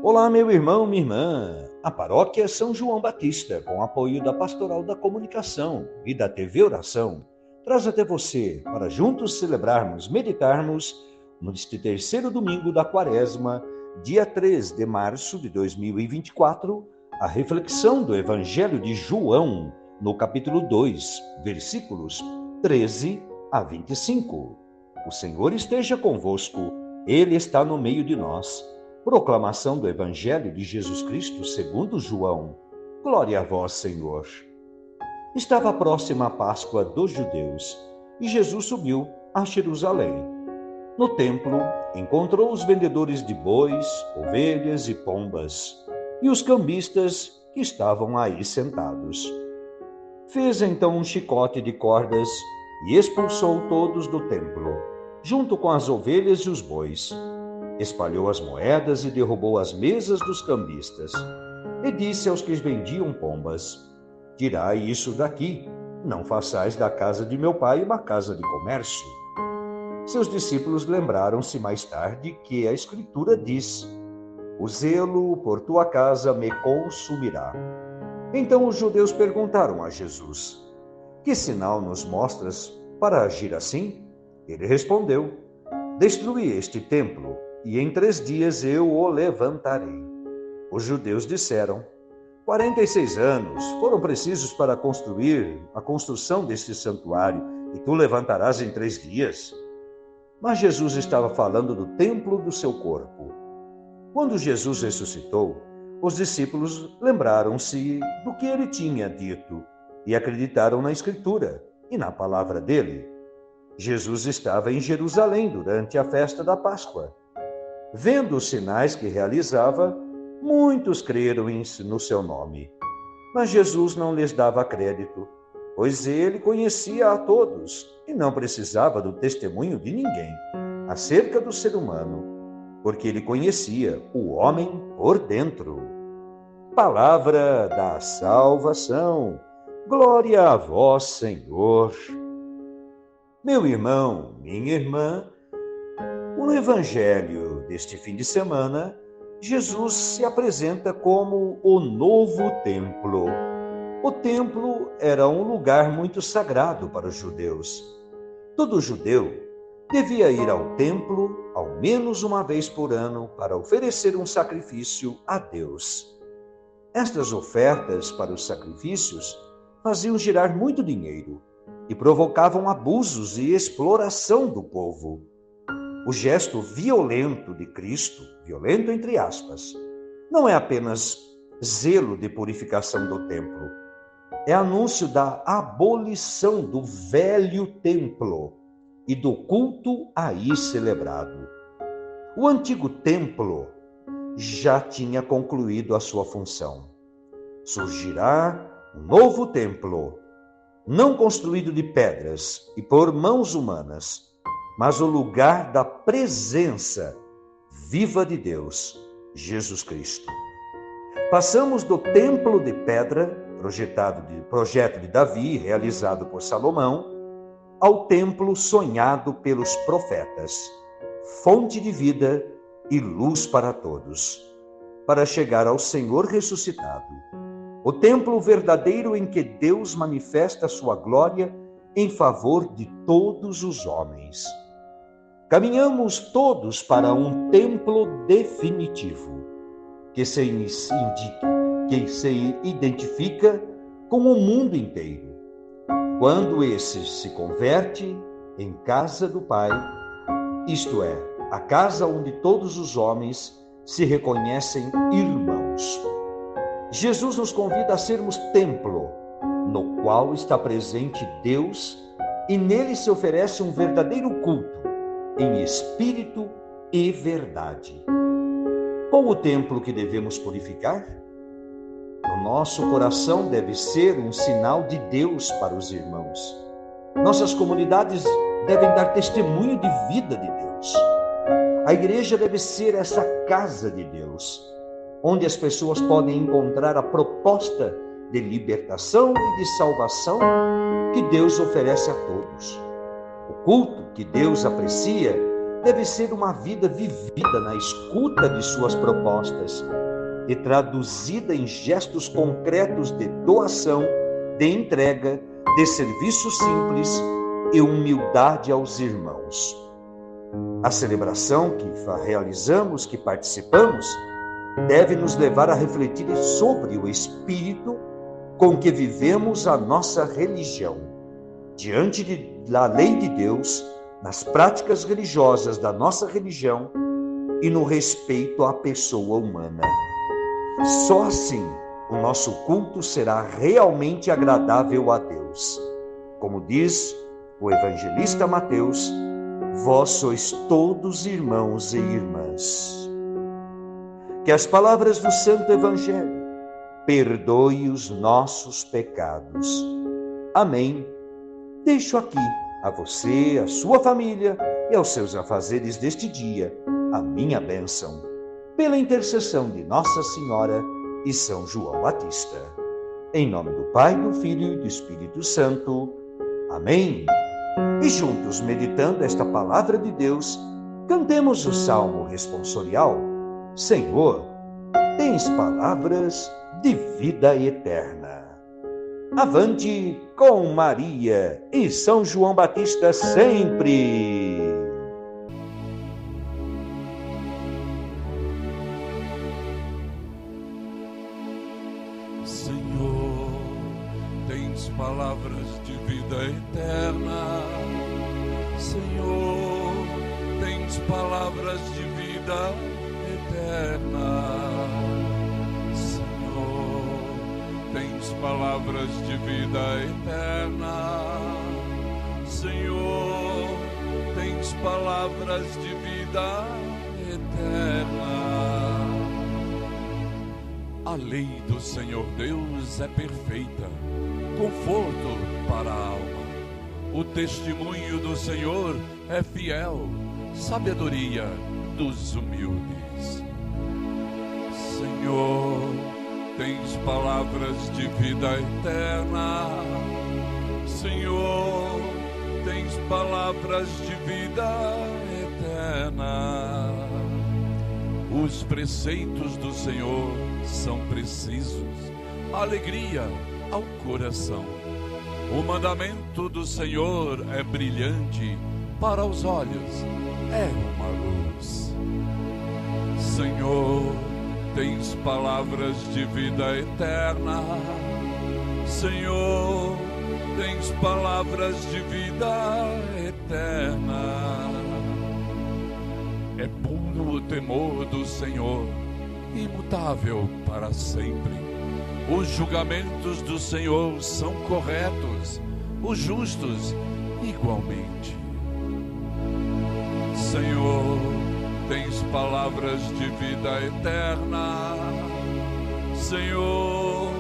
Olá, meu irmão, minha irmã. A paróquia São João Batista, com apoio da Pastoral da Comunicação e da TV Oração, traz até você para juntos celebrarmos, meditarmos neste terceiro domingo da Quaresma, dia 3 de março de 2024, a reflexão do Evangelho de João, no capítulo 2, versículos 13 a 25. O Senhor esteja convosco, Ele está no meio de nós. Proclamação do Evangelho de Jesus Cristo segundo João. Glória a vós, Senhor. Estava próxima a Páscoa dos judeus e Jesus subiu a Jerusalém. No templo, encontrou os vendedores de bois, ovelhas e pombas e os cambistas que estavam aí sentados. Fez então um chicote de cordas e expulsou todos do templo, junto com as ovelhas e os bois. Espalhou as moedas e derrubou as mesas dos cambistas. E disse aos que vendiam pombas: tirai isso daqui, não façais da casa de meu pai uma casa de comércio. Seus discípulos lembraram-se mais tarde que a Escritura diz: o zelo por tua casa me consumirá. Então os judeus perguntaram a Jesus: que sinal nos mostras para agir assim? Ele respondeu: destruí este templo, e em 3 dias eu o levantarei. Os judeus disseram: 46 anos foram precisos para construir a construção deste santuário, e tu levantarás em 3 dias? Mas Jesus estava falando do templo do seu corpo. Quando Jesus ressuscitou, os discípulos lembraram-se do que ele tinha dito e acreditaram na Escritura e na palavra dele. Jesus estava em Jerusalém durante a festa da Páscoa. Vendo os sinais que realizava, muitos creram no seu nome. Mas Jesus não lhes dava crédito, pois ele conhecia a todos e não precisava do testemunho de ninguém acerca do ser humano, porque ele conhecia o homem por dentro. Palavra da salvação. Glória a vós, Senhor. Meu irmão, minha irmã, no Evangelho deste fim de semana, Jesus se apresenta como o novo templo. O templo era um lugar muito sagrado para os judeus. Todo judeu devia ir ao templo ao menos uma vez por ano para oferecer um sacrifício a Deus. Estas ofertas para os sacrifícios faziam girar muito dinheiro e provocavam abusos e exploração do povo. O gesto violento de Cristo, violento entre aspas, não é apenas zelo de purificação do templo, é anúncio da abolição do velho templo e do culto aí celebrado. O antigo templo já tinha concluído a sua função. Surgirá um novo templo, não construído de pedras e por mãos humanas, mas o lugar da presença viva de Deus, Jesus Cristo. Passamos do templo de pedra, projeto de Davi, realizado por Salomão, ao templo sonhado pelos profetas, fonte de vida e luz para todos, para chegar ao Senhor ressuscitado, o templo verdadeiro em que Deus manifesta a sua glória em favor de todos os homens. Caminhamos todos para um templo definitivo, que se identifica com o mundo inteiro. Quando esse se converte em casa do Pai, isto é, a casa onde todos os homens se reconhecem irmãos. Jesus nos convida a sermos templo, no qual está presente Deus, e nele se oferece um verdadeiro culto, em espírito e verdade. Qual o templo que devemos purificar? O nosso coração deve ser um sinal de Deus para os irmãos. Nossas comunidades devem dar testemunho de vida de Deus. A igreja deve ser essa casa de Deus, onde as pessoas podem encontrar a proposta de libertação e de salvação que Deus oferece a todos. O culto que Deus aprecia deve ser uma vida vivida na escuta de suas propostas e traduzida em gestos concretos de doação, de entrega, de serviço simples e humildade aos irmãos. A celebração que realizamos, que participamos, deve nos levar a refletir sobre o espírito com que vivemos a nossa religião, diante da lei de Deus, nas práticas religiosas da nossa religião e no respeito à pessoa humana. Só assim o nosso culto será realmente agradável a Deus. Como diz o evangelista Mateus, vós sois todos irmãos e irmãs. Que as palavras do Santo Evangelho perdoe os nossos pecados. Amém. Deixo aqui a você, a sua família e aos seus afazeres deste dia a minha bênção, pela intercessão de Nossa Senhora e São João Batista. Em nome do Pai, do Filho e do Espírito Santo. Amém. E juntos, meditando esta palavra de Deus, cantemos o Salmo responsorial. Senhor, tens palavras de vida eterna. Avante com Maria e São João Batista sempre! Senhor, tens palavras de vida eterna. Senhor, tens palavras de vida eterna. Senhor, tens palavras de vida eterna. Senhor, tens palavras de vida eterna. A lei do Senhor Deus é perfeita, conforto para a alma. O testemunho do Senhor é fiel, sabedoria dos humildes. Senhor, tens palavras de vida eterna. Senhor, tens palavras de vida eterna. Os preceitos do Senhor são precisos, alegria ao coração. O mandamento do Senhor é brilhante, para os olhos é uma luz. Senhor, tens palavras de vida eterna. Senhor, tens palavras de vida eterna. É puro o temor do Senhor, imutável para sempre. Os julgamentos do Senhor são corretos, os justos igualmente. Senhor, tens palavras de vida eterna. Senhor,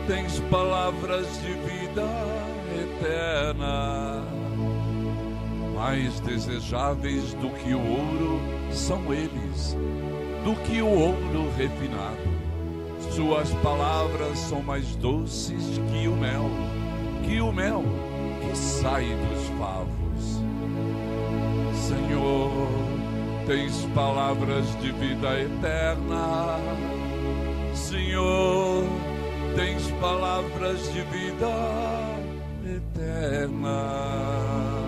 tens palavras de vida eterna. Mais desejáveis do que o ouro são eles, do que o ouro refinado. Suas palavras são mais doces que o mel que sai dos favos. Senhor, tens palavras de vida eterna. Senhor, tens palavras de vida eterna.